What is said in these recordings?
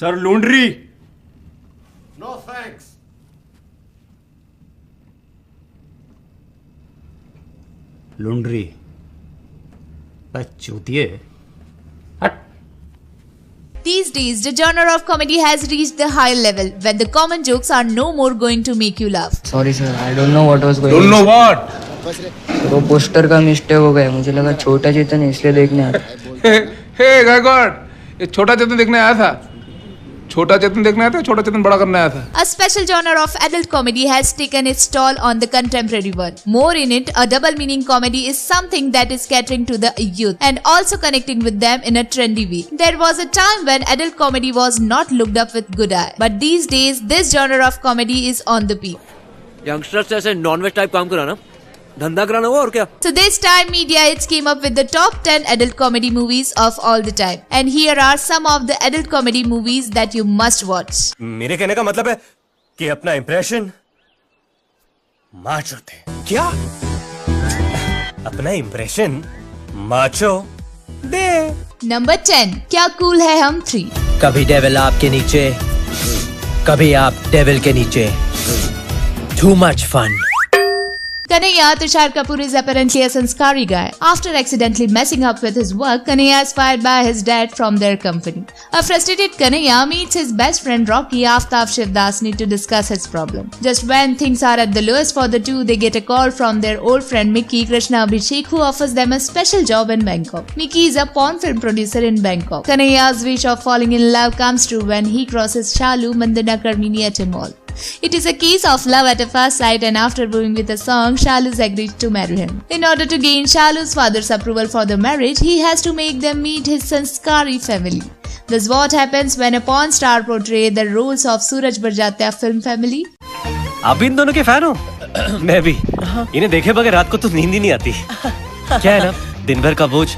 Sir laundry. No thanks. Laundry चूतिए। These days, the genre of comedy has reached the high level when the common jokes are no more going to make you laugh. Sorry sir, I don't know what was going on. Don't know what? वो poster का mistake हो गया, मुझे लगा छोटा चेतन है इसलिए देखने आया। हे गायकवाड, ये छोटा चेतन देखने आया था। छोटा चेतन देखने आया था, छोटा चेतन बड़ा करने आया था। A special genre of adult comedy has taken its toll on the contemporary world. More in it, a double meaning comedy is something that is catering to the youth and also connecting with them in a trendy way. There was a time when adult comedy was not looked up with good eye, but these days this genre of comedy is on the peak. Youngsters ऐसे nonveg type काम कराना, धंधा कराना वो और क्या? So this time Media Hits came up with the top 10 adult comedy movies of all the time. And here are some of the adult comedy movies that you must watch. मेरे कहने का मतलब है कि अपना इंप्रेशन माचो थे। क्या? अपना इंप्रेशन माचो दे। Number 10, क्या कूल है हम 3. कभी डेविल आपके नीचे, कभी आप डेविल के नीचे। Too much fun. Kanhaiya, Tushar Kapoor is apparently a sanskari guy. After accidentally messing up with his work, Kanhaiya is fired by his dad from their company. A frustrated Kanhaiya meets his best friend Rocky Aftab Shivdasani to discuss his problem. Just when things are at the lowest for the two, they get a call from their old friend Mickey Krishna Abhishek, who offers them a special job in Bangkok. Mickey is a porn film producer in Bangkok. Kanhaiya's wish of falling in love comes true when he crosses Shalu Mandana Karmini at a mall. It is a case of love at a first sight, and after booing with a song, Shalu's agreed to marry him. In order to gain Shalu's father's approval for the marriage, he has to make them meet his sanskari family. This is what happens when a porn star portray the roles of Suraj Barjatya film family. आप भी इन दोनों के fan हो? मैं भी। इन्हें देखे बगैर रात को तो नींद ही नहीं आती। क्या है ना, दिन भर का बोझ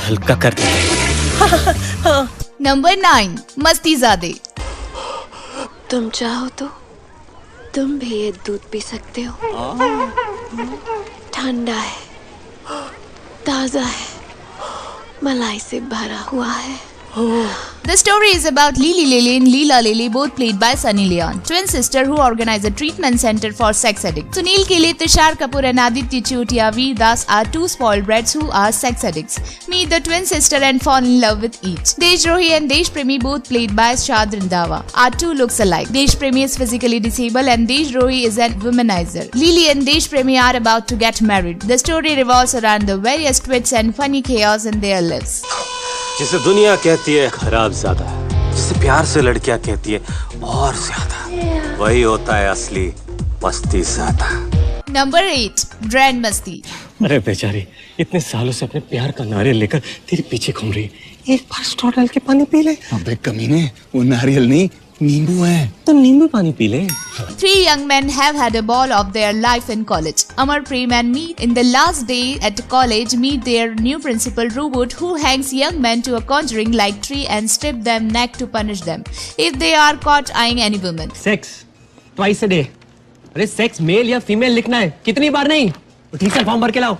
हल्का करते हैं। Number 9, मस्तीज़ादे. तुम चाहो तो तुम भी ये दूध पी सकते हो। ठंडा है, ताजा है, मलाई से भरा हुआ है। The story is about Lili Lele and Leela Lele, both played by Sunny Leon, twin sister who organize a treatment center for sex addicts. Sunil Kele, Tushar Kapoor and Aditya Chotia Veer Das are two spoiled brats who are sex addicts. Meet the twin sister and fall in love with each. Desh Rohi and Desh Premi, both played by Shad Rindhawa, are two looks alike. Desh Premi is physically disabled and Desh Rohi is a womanizer. Lili and Desh Premi are about to get married. The story revolves around the various twists and funny chaos in their lives. जिसे दुनिया कहती है खराब ज्यादा, जिसे प्यार से लड़कियां कहती है और ज्यादा, वही होता है असली मस्ती ज्यादा। Number 8, Grand Masti. अरे बेचारी, इतने सालों से अपने प्यार का नारियल लेकर तेरे पीछे घूम रही है। एक बार स्ट्रॉ डाल के पानी पी ले। अबे कमीने, वो नारियल नहीं, नींबू है। तो नींबू पानी पी ले। 3 young men have had a ball of their life in college. Amar Prem and Meet, in the last day at college, meet their new principal Robot, who hangs young men to a conjuring-like tree and strip them neck to punish them if they are caught eyeing any woman. Sex twice a day. अरे sex mail या female लिखना है, कितनी बार नहीं? ठीक से form भर के लाओ।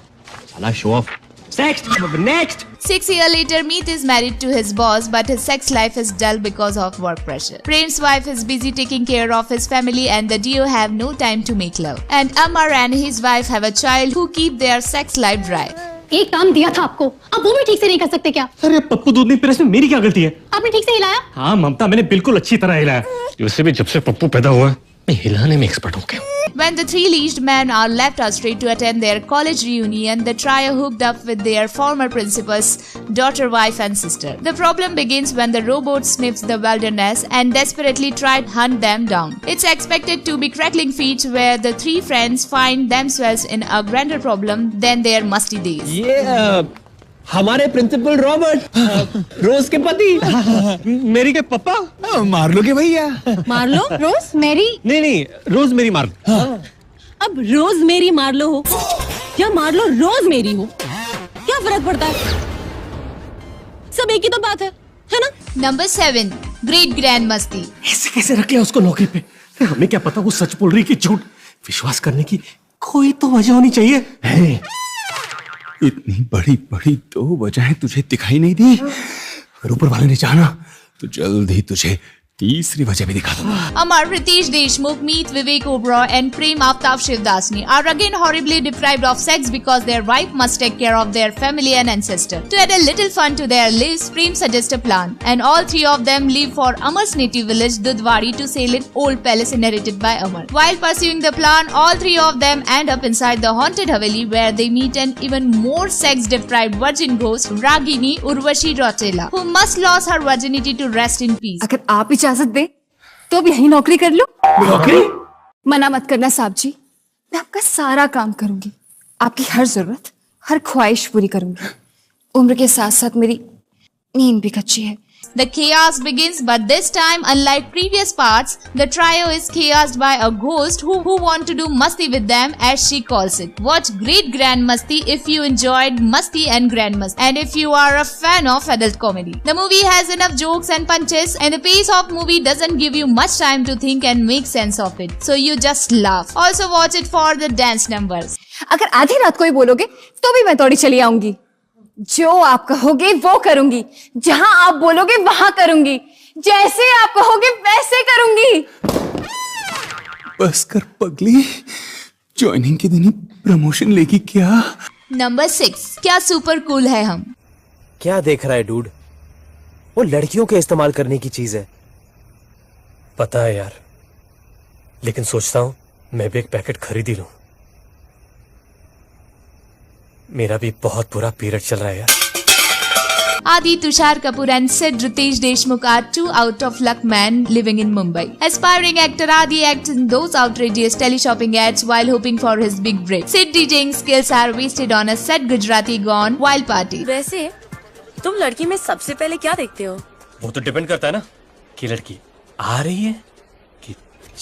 साला show off. Sex next. 6 years later, Meet is married to his boss, but his sex life is dull because of work pressure. Prem's wife is busy taking care of his family, and the duo have no time to make love. And Amar and his wife have a child who keep their sex life dry. एक काम दिया था आपको, अब वो भी ठीक से नहीं कर सकते क्या? अरे पप्पू दूध नहीं पी रहा, इसमें मेरी क्या गलती है? आपने ठीक से हिलाया? हाँ ममता, मैंने बिल्कुल अच्छी तरह हिलाया। वैसे भी जब से पप्पू पैदा हुआ मैं हिलाने में एक्सपर्ट हो गया। When the three leased men are left astray to attend their college reunion, the trio hooked up with their former principal's daughter, wife, and sister. The problem begins when the robot sniffs the wilderness and desperately tries to hunt them down. It's expected to be crackling feats where the three friends find themselves in a grander problem than their musty days. ये हमारे principal Robert, रोज के पति, मेरी के पापा। मार लो के भैया। मार लो रोज मेरी? नहीं, रोज मेरी मार लो। अब रोज मेरी मार लो हो या मार लो रोज मेरी हो, क्या फर्क पड़ता है? सब एक ही तो बात है ना? Number 7, Great Grand Masti. ऐसे कैसे रख लिया उसको नौकरी पे? हमें क्या पता वो सच बोल रही कि झूठ? विश्वास करने की कोई तो वजह होनी चाहिए। इतनी बड़ी बड़ी 2 वजहें तुझे दिखाई नहीं दी? अगर ऊपर वाले ने चाहा तो जल्द ही तुझे तीसरी वजह भी दिखा दूंगा। Amar, Ritesh Deshmukh, meet Vivek Oberoi and Prem Aftab Shivdasani are again horribly deprived of sex because their wife must take care of their family and ancestor. To add a little fun to their lives, Prem suggests a plan, and all three of them leave for Amar's native village Dudwari to sail in Old Palace inherited by Amar. While pursuing the plan, all three of them end up inside the haunted Haveli where they meet an even more sex-deprived virgin ghost, Ragini Urvashi Rotela, who must lose her virginity to rest in peace. अगर आप इजाजत दे तो अब यही नौकरी कर लो। नौकरी? मना मत करना साहब जी, मैं आपका सारा काम करूंगी, आपकी हर जरूरत, हर ख्वाहिश पूरी करूंगी। उम्र के साथ साथ मेरी नींद भी कच्ची है। The chaos begins, but this time, unlike previous parts, the trio is chaosed by a ghost who want to do masti with them, as she calls it. Watch Great Grand Masti if you enjoyed Masti and Grand Masti, and if you are a fan of adult comedy. The movie has enough jokes and punches, and the pace of movie doesn't give you much time to think and make sense of it, so you just laugh. Also watch it for the dance numbers. अगर आधी रात को ही बोलोगे तो भी मैं दौड़ी चली आऊंगी। जो आप कहोगे वो करूंगी, जहां आप बोलोगे वहां करूंगी, जैसे आप कहोगे वैसे करूंगी। बस कर पगली, ज्वाइनिंग के दिन ही प्रमोशन लेगी क्या? Number 6, क्या सुपर कूल है हम। क्या देख रहा है डूड? वो लड़कियों के इस्तेमाल करने की चीज है। पता है यार, लेकिन सोचता हूं मैं भी एक पैकेट खरीद ही लूं। मेरा भी बहुत बुरा पीरियड चल रहा है यार। Adi, Tushar Kapoor and Sid Ritesh Deshmukh are two out-of-luck men living in Mumbai. Aspiring actor Adi acts in those outrageous teleshopping ads while hoping for his big break. Sid DJing skills are wasted on a set Gujarati gone wild party. वैसे तुम लड़की में सबसे पहले क्या देखते हो? वो तो डिपेंड करता है ना कि लड़की आ रही है कि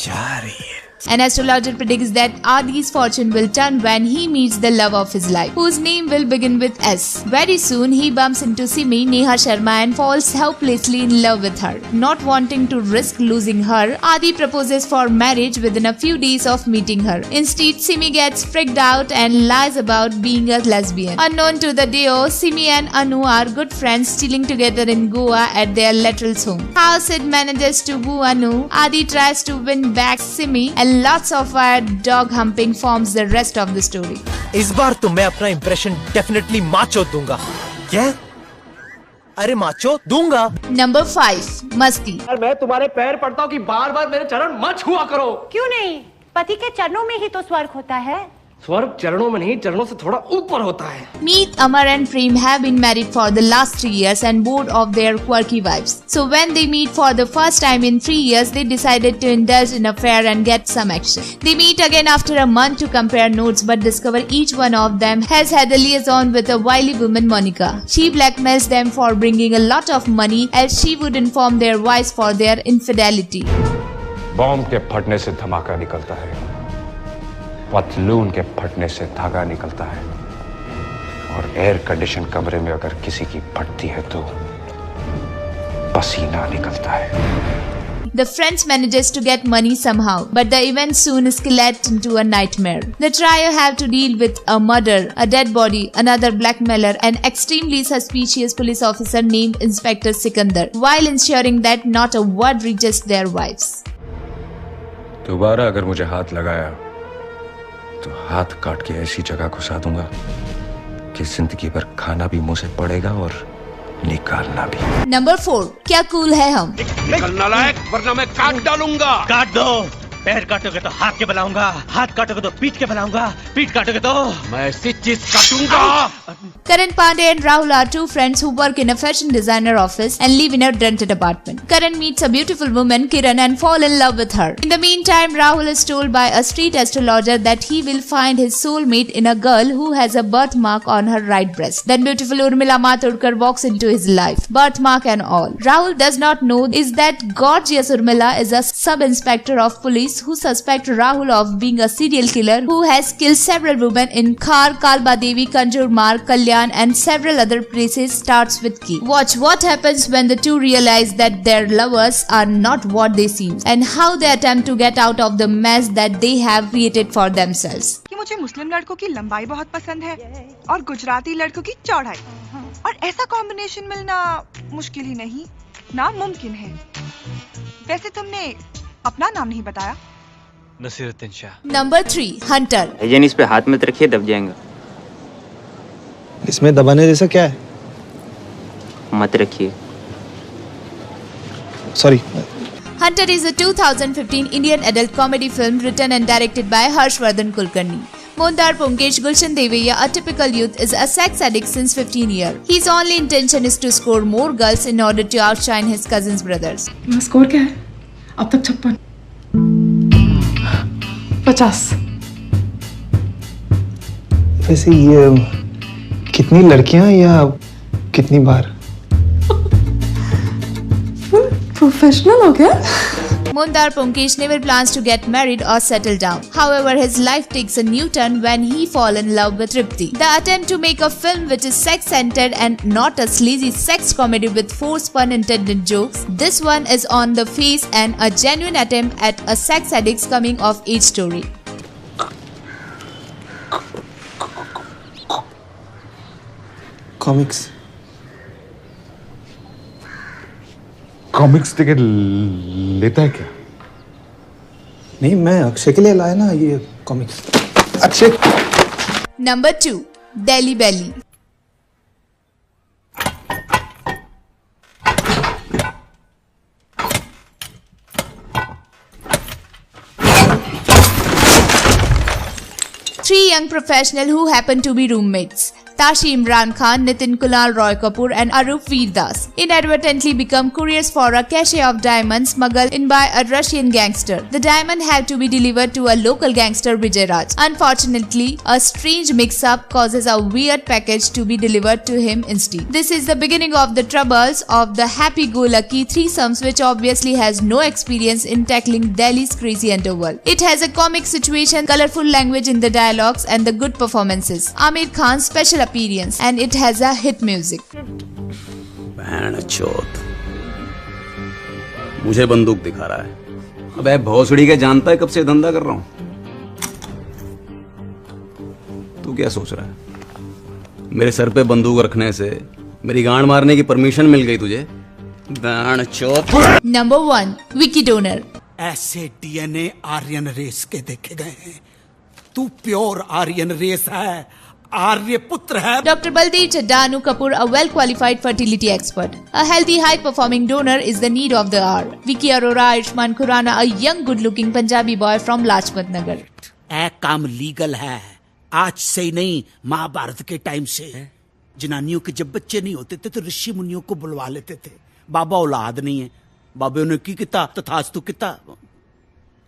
जा रही है। An astrologer predicts that Adi's fortune will turn when he meets the love of his life, whose name will begin with S. Very soon, he bumps into Simi, Neha Sharma, and falls helplessly in love with her. Not wanting to risk losing her, Adi proposes for marriage within a few days of meeting her. Instead, Simi gets freaked out and lies about being a lesbian. Unknown to the duo, Simi and Anu are good friends chilling together in Goa at their lateral's home. How Sid manages to woo Anu, Adi tries to win back Simi, and lots of dog humping forms the rest of the story. इस बार तो मैं अपना impression definitely macho दूंगा। क्या? अरे macho दूंगा। Number 5, मस्ती। यार मैं तुम्हारे पैर पड़ता हूँ कि बार बार मेरे चरण मत छुआ करो। क्यों नहीं? पति के चरणों में ही तो स्वर्ग होता है। स्वर्ग चरणों में नहीं, चरणों से थोड़ा ऊपर होता है। Meet, Amar and Prem have been married for the last 3 years and bored of their quirky wives. So when they meet for the first time in 3 years, they decided to indulge in affair and get some action. They meet again after a month to compare notes, but discover each one of them has had a liaison with a wily woman, Monica. She blackmails them for bringing a lot of money, as she would inform their wives for their infidelity. Bomb के फटने से धमाका निकलता है, पतलून के फटने से धागा निकलता है, और एयर कंडीशन कमरे में अगर किसी की फटती है तो पसीना निकलता है। The friends manages to get money somehow, but the events soon escalate into a nightmare. The trio have to deal with a murder, a dead body, another blackmailer, and extremely suspicious police officer named Inspector Sikandar, while ensuring that not a word reaches their wives. दोबारा अगर मुझे हाथ लगाया तो हाथ काट के ऐसी जगह घुसा दूंगा कि जिंदगी भर खाना भी मुंह से पड़ेगा और निकालना भी। Number 4, क्या कूल है हम। निकलना लायक, वरना मैं काट डालूंगा। काट दो। पैर काटोगे तो हाथ के बनाऊंगा, हाथ काटोगे तो पीठ के बनाऊंगा, पीठ काटोगे तो मैं ऐसी चीज काटूंगा। Karan Pandey and Rahul are two friends who work in a fashion designer office and live in a rented apartment. Karan meets a beautiful woman, Kiran, and fall in love with her. In the meantime, Rahul is told by a street astrologer that he will find his soulmate in a girl who has a birthmark on her right breast. Then beautiful Urmila Mathodkar walks into his life, birthmark and all. Rahul does not know is that gorgeous Urmila is a sub-inspector of police who suspect Rahul of being a serial killer who has killed several women in Khar, Kalba Devi, Kanjur Marg, Kalyan, and several other places. Starts with K. Watch what happens when the two realize that their lovers are not what they seem, and how they attempt to get out of the mess that they have created for themselves. कि मुझे मुस्लिम लड़कों की लंबाई बहुत पसंद है और गुजराती लड़कों की चौड़ाई, और ऐसा कॉम्बिनेशन मिलना मुश्किल ही नहीं। देखना मुमकिन है। वैसे तुमने अपना नाम नहीं बताया। नसीरुद्दीन शाह। Number 3, Hunter. भाईजान इस पे हाथ मत रखिए, दब जाएगा। इसमें दबाने जैसा क्या है? मत रखिए। Sorry. Hunter is a 2015 Indian adult comedy film written and directed by Harshvardhan Kulkarni. Mondar Punkesh Gulshan Devaiya, a typical youth, is a sex addict since 15 years. His only intention is to score more girls in order to outshine his cousin's brothers. Score क्या है? अब तक 56, 50। वैसे ये कितनी लड़कियां या कितनी बार? प्रोफेशनल हो गया? Mondar Punkesh never plans to get married or settle down. However, his life takes a new turn when he falls in love with Tripti. The attempt to make a film which is sex-centered and not a sleazy sex comedy with 4 pun-intended jokes, this one is on the face and a genuine attempt at a sex addict's coming-of-age story. Comics ticket लेता है क्या? नहीं, मैं अक्षय के लिए लाया ना ये comics. Akshay. Number 2, Delhi Belly. Three young professionals who happen to be roommates. Tashi Imran Khan, Nitin Kunal Roy Kapoor and Arup Veerdas inadvertently become couriers for a cache of diamonds smuggled in by a Russian gangster. The diamond had to be delivered to a local gangster Vijay Raj. Unfortunately, a strange mix-up causes a weird package to be delivered to him instead. This is the beginning of the troubles of the happy-go-lucky threesomes, which obviously has no experience in tackling Delhi's crazy underworld. It has a comic situation, colorful language in the dialogues and the good performances. Amir Khan's special appearance and it has a hit music. चौथ मुझे बंदूक दिखा रहा है। अबे भोसड़ी के जानता है कब से धंधा कर रहा हूं। तू क्या सोच रहा है? मेरे सर पे बंदूक रखने से मेरी गांड मारने की परमिशन मिल गई तुझे? चौथ। Number 1, Vicky Donor. ऐसे डीएनए आर्यन रेस के देखे गए हैं। तू प्योर आर्यन रेस है, आर्य पुत्र है। Dr. Baldev Chaddanu Kapoor, a well-qualified fertility expert. A healthy, high-performing donor is the need of the hour. Vicky Arora Ayushmann Khurrana, a young, good-looking Punjabi boy from Lajpat Nagar. ए काम legal है, आज से ही नहीं, महाभारत के time से। जनानियों के जब बच्चे नहीं होते थे तो ऋषि मुनियों को बुलवा लेते थे। बाबा औलाद नहीं है, बाबे ने की किता तथास्तु किता,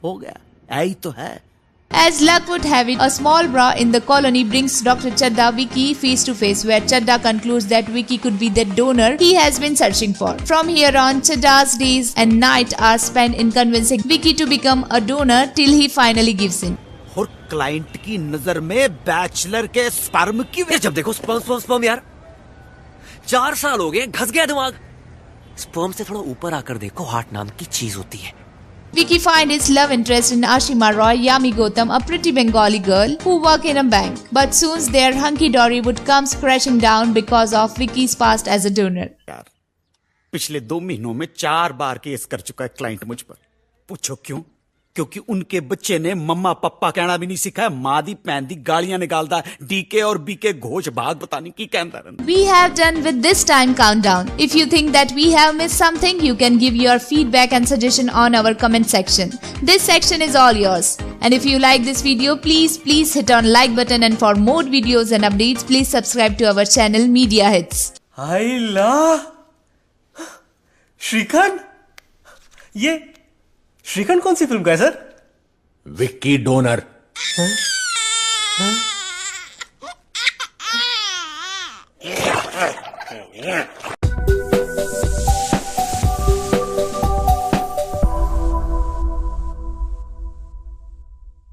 हो गया। यही तो है। As luck would have it, a small bra in the colony brings Dr. Chadda Vicky face to face, where Chadda concludes that Vicky could be the donor he has been searching for. From here on, Chadda's days and night are spent in convincing Vicky to become a donor till he finally gives in. और client की नजर में bachelor के sperm की जब देखो sperm यार, 4 साल हो गए, घस गया दिमाग। स्पर्म से थोड़ा ऊपर आकर देखो, हार्ट नाम की चीज होती है। Vicky finds his love interest in Ashima Roy, Yami Gautam, a pretty Bengali girl who work in a bank. But soon their hunky-dory would come crashing down because of Vicky's past as a donor. पिछले 2 महीनों में 4 बार case कर चुका है client मुझ पर। पूछो क्यों? क्योंकि उनके बच्चे ने मम्मा पप्पा कहना भी नहीं सीखा है। माँ दी भैन दी गालियां निकालता, डीके और बीके घोष भाग बताने की कहता रहता। We have done with this time countdown. If you think that we have missed something, you can give your feedback and suggestion on our comment section. This section is all yours. And if you like this video, please hit on like button, and for more videos and updates, please subscribe to our channel Media Hits. हाइला Shrikant, ये श्रीकांत कौन सी film का है sir? Vicky donor.